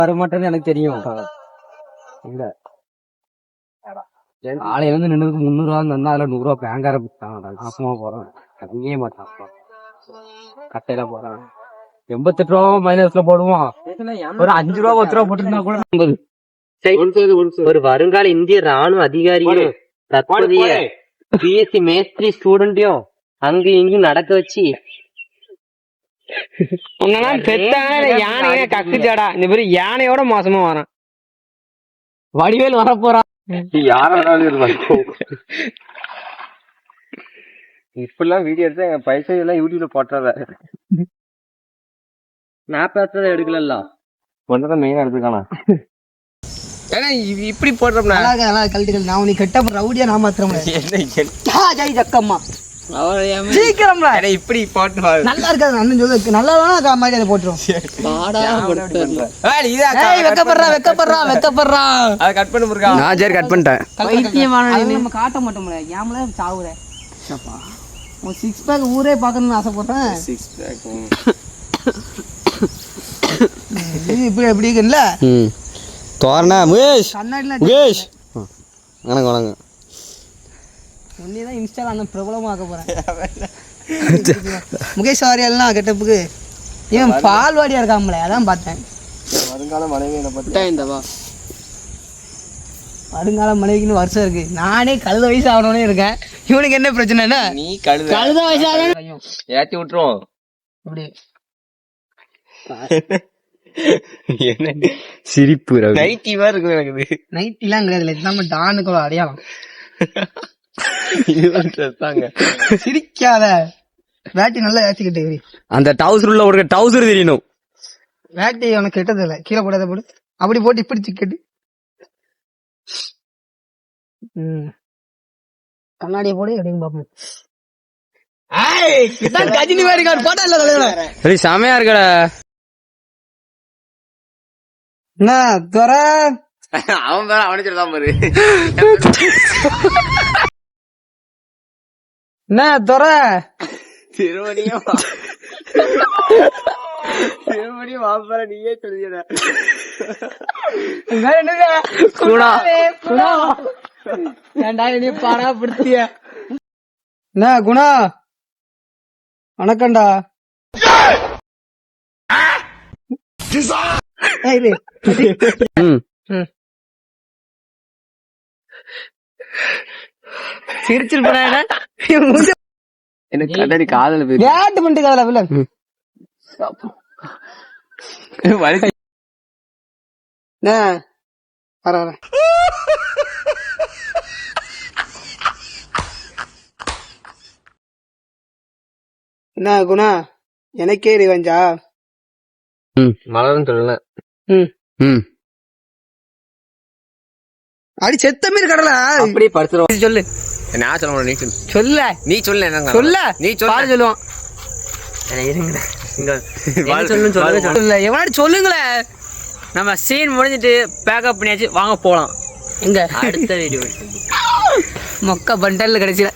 வர மாட்டேன்னு எனக்கு தெரியும். இல்ல காலையில இருந்து நின்றுக்கு 300 ரூபா தந்தா அதுல 100 ரூபா பேங்க் ஆரம்பிச்சான். நாசமா போறேன். கம்மியே மாட்டான். கட்டையில போறான். 88 ரூபா மைனஸ்ல போடுவான். ஒரு 5 ரூபா 10 ரூபா போட்டுருந்தா கூட 50. ஒரு வருங்கால இந்திய ராணுவ அதிகாரியும் தற்போதைய பிஎஸ்சி மேஸ்திரி ஸ்டூடெண்டையும் அங்க இங்கயும் நடக்க வச்சு யானையே கக்குச்சாடா. இந்த பேரு யானையோட மோசமா வரான். வடிவேல் வர போறான். இப்பெல்லாம் வீடியோ எடுத்து எங்க பைசா எல்லாம் யூடியூப்ல போட்டுறத நான் பேசுறத எடுக்கல ஒன்றதான் மெயினா எடுத்துக்கானா. ஏன்னா இப்படி போடுறோம்னா கழட்டுகள் நான் உனக்கு கெட்ட ரவுடியா நான் மாத்திரம் ஜெய் ஜக்கம்மா சீக்கிரம் இப்படி போட்டு நல்லா இருக்காது. அண்ணன் சொல்லு நல்லா வேணா மாதிரி அதை போட்டுரும். வெக்கப்படுறா அதை கட் பண்ண முருகா. நான் சரி கட் பண்ணிட்டேன். நம்ம காட்ட மாட்டோம்ல ஏமல சாவுற உன் 6 பேக் ஊரே பார்க்கணும்னு ஆசைப்படுறேன். 6 பேக் இப்படி எப்படி இருக்குல்ல தோரணா முகேஷ் முகேஷ் வணக்கம் வணக்கம். உன்னைதான் இன்ஸ்டால அந்த பிரபலமாக்க போறேன். முகேஷ் வாரியெல்லாம் கெட்டப்புக்கு இவன் பால்வாடியா இருக்காமல அதான் பார்த்தேன். வருங்கால மனைவி என்ன பத்தி இந்தவா வருங்கால மனைவிக்குன்னு வருஷம் இருக்கு. நானே கழுத வயசு ஆகணும்னு இருக்கேன். இவனுக்கு என்ன பிரச்சனைனா நீ கழுத வயசு ஆகணும் ஏத்தி விட்டுரும். அப்படி என்ன சிரிப்பு நைட்டி மாதிரி இருக்கு எனக்கு. நைட்டிலாம் கிடையாது. நம்ம டானுக்கு அடையாளம். சிரிக்காத வேட்டி நல்லா ஏற்றிக்கிட்டு அந்த டவுசர் உள்ள ஒரு டவுசர் தெரியணும். வேட்டி அவனுக்கு கெட்டது இல்லை. கீழே போடாத போடு. அப்படி போட்டு இப்படி சிக்கட்டு கண்ணாடியை போடு எப்படின்னு பாப்போம். கஜினி மாதிரி போட்டா இல்ல செமையா இருக்கடா. என்ன துற அவன் பேர அவனே சொல்லுதான் பாரு. என்ன துற திருமணியும் வாப்பற நீயே சொல்லிட. ஏண்டா நீ பாடா பிடிச்சிய. என்ன குணா வணக்கம்டா. சிரிச்சிருப்பா எனக்கு கண்ணாடி காதல கேட்டு பண்ணிட்டு காதல பிள்ளை வர என்ன குணா எனக்கே ரிவெஞ்சா மலர்னு சொல்லல. அடி செத்த மீறி கடல அப்படியே படுத்துறோம். சொல்லு நான் சொல்ல நீ சொல்லு. சொல்ல நீ சொல்லு. என்ன சொல்ல நீ சொல்ல சொல்லுவான். எவனாடி சொல்லுங்களேன். நம்ம சீன் முடிஞ்சிட்டு பேக்கப் பண்ணியாச்சு, வாங்க போலாம். எங்க அடுத்த வீடியோ மொக்க பண்டல்ல கடைசியில